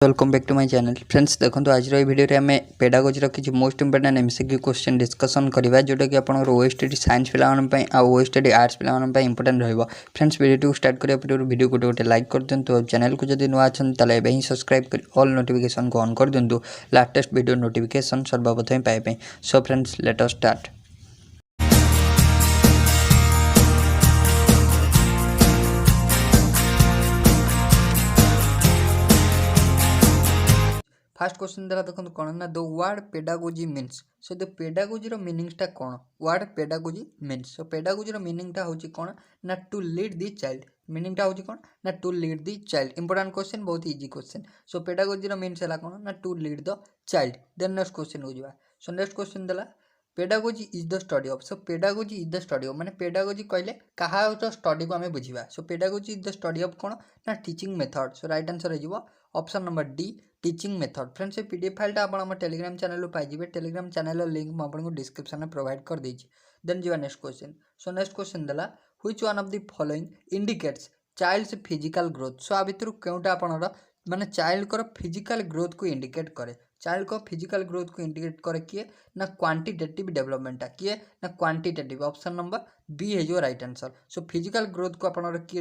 Welcome back to my channel friends. देखो आज video आम पेडागोजी किसी most important MCQ question discussion करवा जोटा कि आप ओएसटी साइंस पे ओएसटी आर्ट्स पे इंपोर्टेंट रहा। फ्रेंड्स वीडियो स्टार्ट करने पूर्व वीडियो को गोटे लाइक कर दिंतु। चैनल को जब नुआ अच्छा ही सब्सक्राइब कर ऑल नोटिफिकेशन को ऑन कर दिंतु लाटेस्ट वीडियो नोटिफिकेशन सर्वप्रथम पाइबे। So friends let us start. Fast question देला देखो कौन ना the word pedagogy means. So the pedagogy मीनिंगटा कौन word pedagogy means. So pedagogy मीनिंगटा होची कौन ना टू लीड दी चाइल्ड। मीनिंगटा होची कौन ना to lead the child. Important question बहुत easy question. So pedagogy means है कौन ना to lead the child. Then next question को जावा। सो नेक्स्ट क्वेश्चन देला pedagogy is the study of. So pedagogy is the study of माने pedagogy कहले कहा स्टडी को आम बुझा। So pedagogy is the study of कौन ना teaching method. So right answer हो option number D teaching method. Friends ये पीडीएफ फाइलटा आप टेलीग्राम चैनल पाइबे। टेलीग्राम चैनल लिंक मुझे डिस्क्रिप्शन में प्रोवाइड कर देछि। देन जी next question. So next question देला which one of the following indicates child's physical growth. So आ भितर केउटा आपनर माने चाइल्ड को फिजिकल ग्रोथ को इंडिकेट करे। चाइल्ड को फिजिकल ग्रोथ को इंडिकेट करे किए ना क्वांटिटेटिव डेवलपमेंट किए ना क्वांटिटेटिव। ऑप्शन नंबर बी है जो right answer. So physical growth को आपनर किए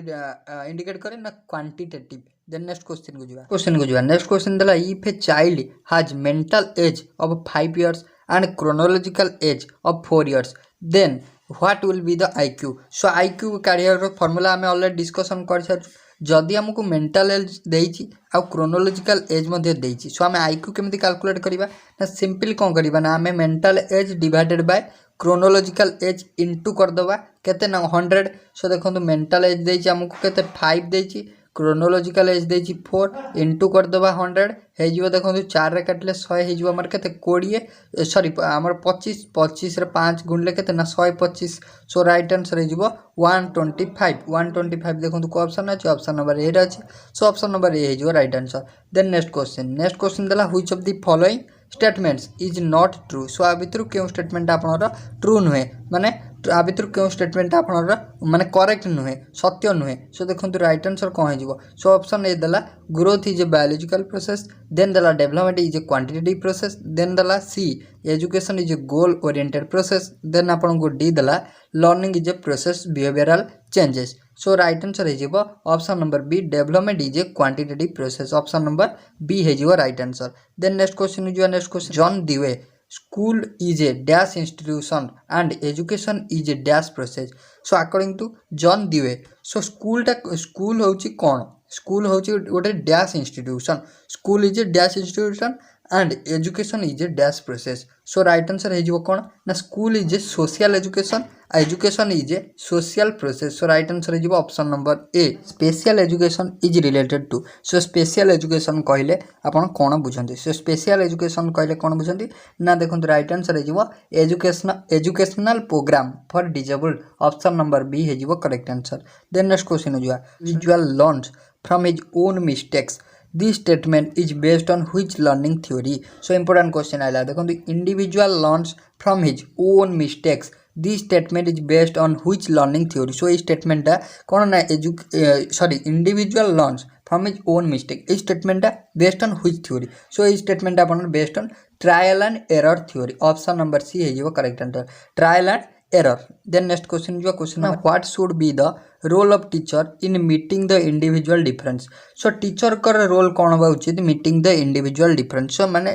इंडिकेट करे ना क्वांटिटेटिव। देन नेक्स्ट क्वेश्चन को जुआ। नेक्स्ट क्वेश्चन देला if a child has mental age of 5 years and chronological age of 4 years then what will be the IQ. So IQ काढ़ियार formula आम already discussion कर सारी। जदि आमको मेंटल एज देछि आ क्रोनोलॉजिकल एज मध्य देछि। सो आम आईक्यू केमिति कैलकुलेट करबा ना सिंपल कोन करबा ना आम mental as divided by chronological age into कर दबा केते ना 100। सो देखो मेंटल एज देछि आमको केते 5 देछि क्रोनोलॉजिकल एज देछि 4 इनटू कर दबा 100 हे जिवो। देखो 4 रे काटले 100 हे जिवो हमर केते 20 सॉरी हमर 25 25 रे 5 गुणले केते ना 125। सो राइट आंसर हे जिवो 125 125। देखो को ऑप्शन अछि ऑप्शन नंबर ए रे अछि। सो ऑप्शन नंबर ए हे जिवो right answer. Then next question देला which of the following statements is not true. So आ भितर क्यों स्टेटमेंट आपनर ट्रू नुहे माने आ भितर क्यों स्टेटमेंट आपनर माने करेक्ट नुहे सत्य नुहे। सो देखो राइट आंसर कौन है। सो ऑप्शन ए देला growth is a biological process. Then देला development is a quantitative process. Then देला C education is a goal oriented process. Then आपन को डी देला learning is a process behavioural changes. So right answer हो option number B development is a quantitative process. Option number B है right answer. Then next question next question John Dewey school is a dash institution and education is a dash process. So according to John Dewey so school होची कौन school होची गोटे dash institution. School is a dash institution and education is a dash process. So right answer हो कौन ना school is a social education education is a social process. So right answer हो option number A special education is related to. So special education कहले आपन कौन बुझंती। सो special education कहले कौन बुझंती ना देखो राइट आंसर हो educational programme for disabled. Option number B है correct answer. Then next question हो individual learns from his own mistakes this statement is based on which learning theory. So important question आइला देखो individual learns from his own mistakes this statement is based on which learning theory. So ये स्टेटमेंटा कौन ना individual learns from his own mistake ये स्टेटमेंटा based on which theory. So ये statement अपन based on trial and error theory. Option number C है correct answer trial and error. Then next question question what should be the role of teacher in meeting the individual difference. So teacher का role कौन हवा उचित meeting the individual difference. So माने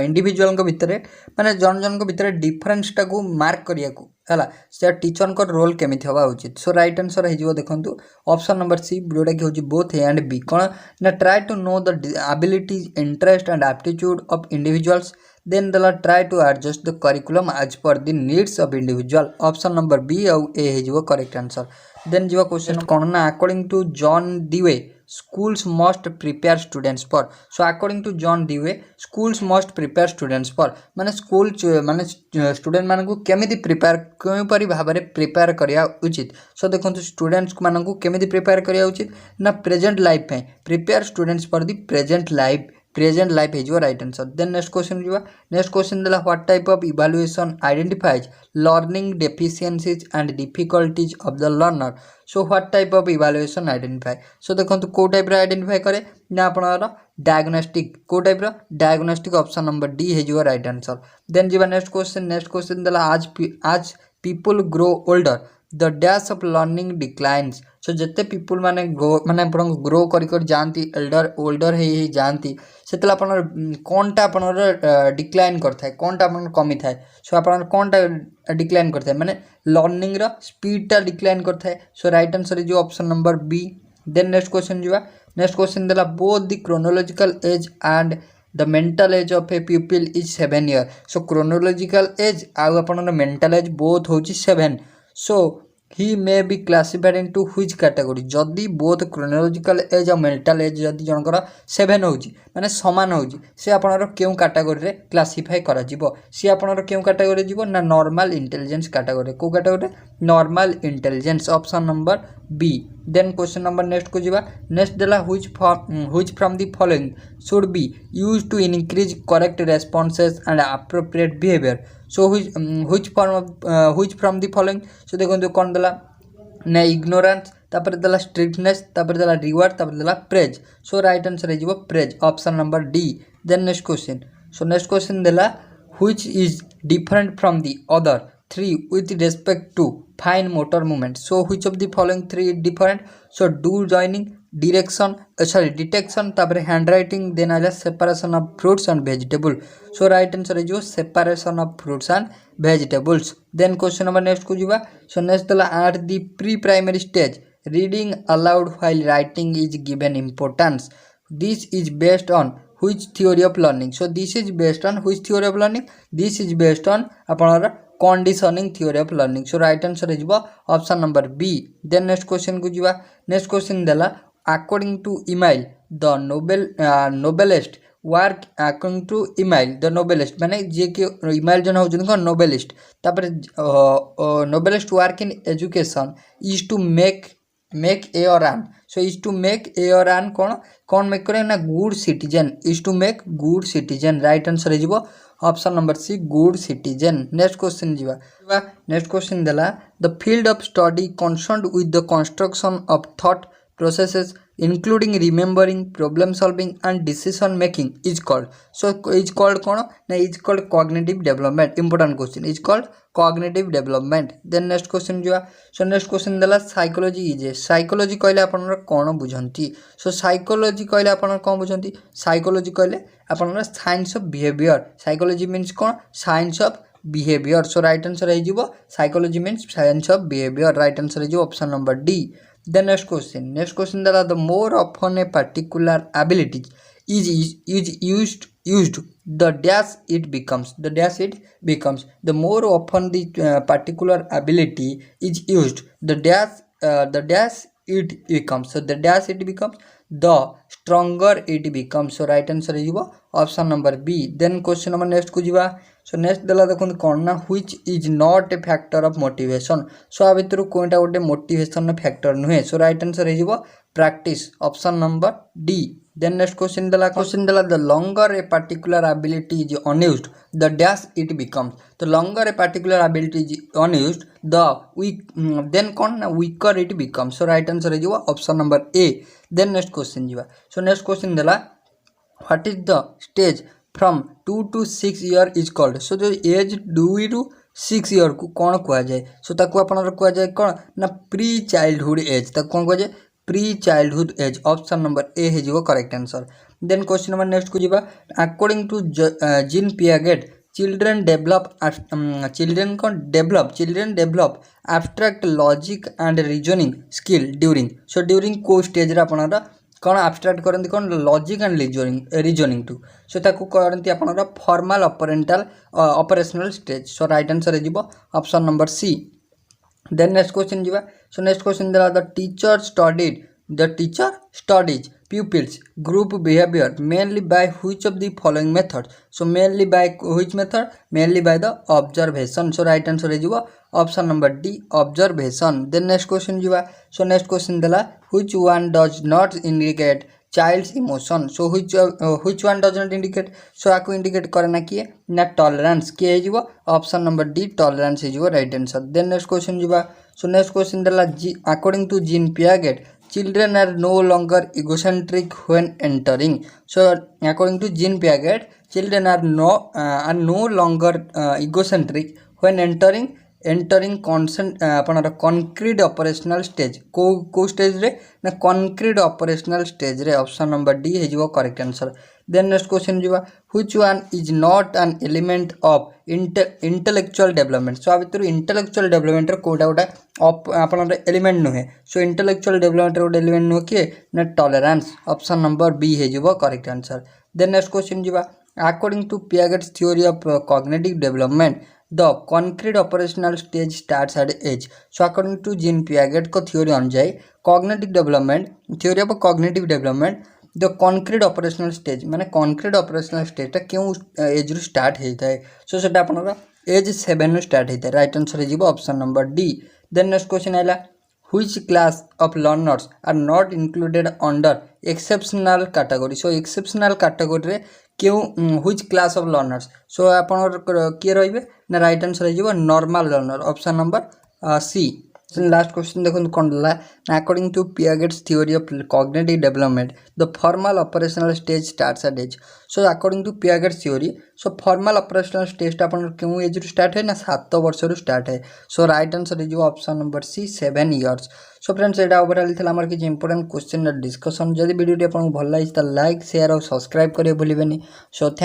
individual भितर माने जन जन भितर डिफरेंस टाको मार्क करिया को हला से टीचर को रोल केमिति हवा उचित। सो राइट आंसर है देखंतु ऑप्शन नंबर सी जोटा कि होची बोथ ए एंड बी कौन ना try to know the abilities interest and aptitude of individuals. Then दला try to adjust the curriculum as per the needs of individual. Option number B और A है correct answer. Then जो question कौन ना according to John Dewey schools must prepare students for। so according to John Dewey schools must prepare students for माने school माने student मान को केमिति प्रिपेयर क्यों परि भाबरे प्रिपेयर करिया उचित। सो देखो स्टूडेंट्स मान को केमिति प्रिपेयर करिया उचित ना प्रेजेंट लाइफ पे prepare students for the present life present life हो right answer. Then next question जीवा। नेक्स्ट क्वेश्चन देला what type of evaluation identifies learning deficiencies and difficulties of the learner. So what type of evaluation identify. So देखंतु को type रे identify करे ना आपनर diagnostic को टाइप रो डायग्नोस्टिक ऑप्शन नंबर डी हे जो राइट आंसर। देन जीवा नेक्स्ट क्वेश्चन देला आज people grow older the dash of learning declines. So जिते पीपल माने ग्रो कर जाती एल्डर ओल्डर हे जाती से कौनटा आपनर डिक्लाइन करता है कौनटा आपन कमी थाए। सो आपन कौनटा डिक्लाइन करता है माने लर्निंग रो स्पीडटा डिक्लाइन करता है। So right answer is option number B. Then next question जीवा। नेक्स्ट क्वेश्चन देला both the chronological age and the mental age of a people is 7 years। So chronological age आउ आपन mental age both होची 7। So he may be classified into which category जदि both chronological age और mental age जदि जनकर 7 होची माने समान होची से आपनर केउ कैटेगरी रे क्लासिफाई करा जिवो से आपनर केउ कैटेगरी जिवो ना नॉर्मल इंटेलिजेंस कैटेगरी को category normal intelligence option number B. Then question number next को जिवा। नेक्स्ट देला which from the following should be used to increase correct responses and appropriate behaviour. So which from the following. So देखो कौन देला ना ignorance तापर देला strictness तापर देला रिवार्ड तापर देला प्रेज। सो राइट आंसर है praise option number D. Then next question. So next question देला which is different from the other 3 with respect to fine motor movement। So which of the following 3 is different। So do joining direction detection तापर handwriting then आला separation of fruits and vegetable। So right answer is separation of fruits and vegetables। then question number next को जीवा। so next दला at the pre primary stage reading aloud while writing is given importance। this is based on which theory of learning। so this is based on which theory of learning। this is based on अपना conditioning theory of learning. So right answer is option number B. Then next question को जीवा। Next question देला according to Emile the noblest work according to Emile the noblest माने जे के Emile जन होजन को नोबेलिस्ट तापर noblest work in education is to make a और an. So is to make a और एन कौन मेक करे ना good citizen is to make good citizen. Right answer is option number C good citizen. Next question जीवा। Next question देला the field of study concerned with the construction of thought processes including remembering problem solving and decision making is called. So is called कौन ना is called cognitive development. Important question is called cognitive development. Then next question जीवा। So next question देला psychology is psychology कहले आपन कौन बुझंती। सो psychology कहले आपन कौन बुझंती। साइकोलॉजी कहले आपन science of behaviour. Psychology means कौन science of behaviour. So right answer है psychology means science of behaviour. Right answer है option number D. Then next question that are the more often a particular ability is used the dash it becomes the more often the particular ability is used the dash it becomes। so the dash it becomes the stronger it becomes। so right answer is option number B। then question number next को जीवा। so next दला देखो कौन ना which is not a factor of motivation। so आ भितर कोइटा गोटे motivation factor नुहे। so right answer is practice option number D। then next question दला the longer a particular ability is unused the dash it becomes। the longer a particular ability is unused the then कौन ना weaker it becomes। so right answer is option number A। then next question जीवा। so next question दला what is the stage from 2 to 6 year is called। so जो as 2 to 6 year को कौन कह जाए। सो ताको आपनर कह जाए कौन ना प्री चाइल्डहुड एज ताको कौन कह जाए pre childhood age. Option number A है जो correct answer. Then question number next को जीवा। According to Jean Piaget children develop abstract logic and reasoning skill during. So during को स्टेज रे आपनर कौन एब्स्ट्रैक्ट करती कौन logic and reasoning to. So ताको करती आपनर formal operational stage. So right answer है option number C. Then next question जीवा। सो नेक्स्ट क्वेश्चन देला the teacher studies pupils group behavior mainly by which of the following methods। so mainly by which method mainly by the observation। so right answer is option number D observation। then next question जीवा। so next question देला which one does not indicate child's emotion. So which one does not indicate? So आपको indicate करे ना किए ना tolerance किए है जीवो option number D tolerance है जीवो right answer. Then next question जीवा. So next question दला according to Jean Piaget, children are no longer egocentric when entering. So according to Jean Piaget, children are no longer egocentric when entering आपणर concrete operational stage को stage रे ना concrete operational stage रे option number D है जो correct answer. Then next question जीवा which one is not an element of intellectual development. So आ भितर इंटेलेक्चुअल डेवलपमेंट रे कोटा कोटा आपणर एलिमेंट नुहे. सो इंटेलेक्चुअल डेवलपमेंट रे कोटा एलिमेंट नुहे किए ना टॉलरेंस ऑप्शन नंबर बी है जो correct answer. Then next question जीवा according to Piaget's theory of cognitive development the concrete operational stage starts at age. So according to Jean Piaget को theory अनुଯାयी cognitive development theory of cognitive development the concrete operational stage माने concrete operational stage टा क्यों age रु start होता है. सो सेटा आपनका as 7 रु start होता है. राइट आंसर है जीवो option number D. Then next question आइला which class of learners are not included under exceptional category. So exceptional category रे क्यों which class of learners. So आपनर किए रहिबे ना राइट आंसर है normal learner option number C. Last question देखो कौन ला according to Piaget's theory of cognitive development the formal operational stage starts at age. So according to Piaget's theory so formal operational stage अपन क्यों age रु start है ना 7 वर्ष रु स्टार्ट है. सो राइट आंसर है option number C 7 years. So friends एटा ओवरऑल थिला हमर कि इंपोर्टेंट क्वेश्चन डिस्कशन. जदि वीडियो आपको भल लगी तो लाइक शेयर और सब्सक्राइब करिए भूलिबेनी. So thank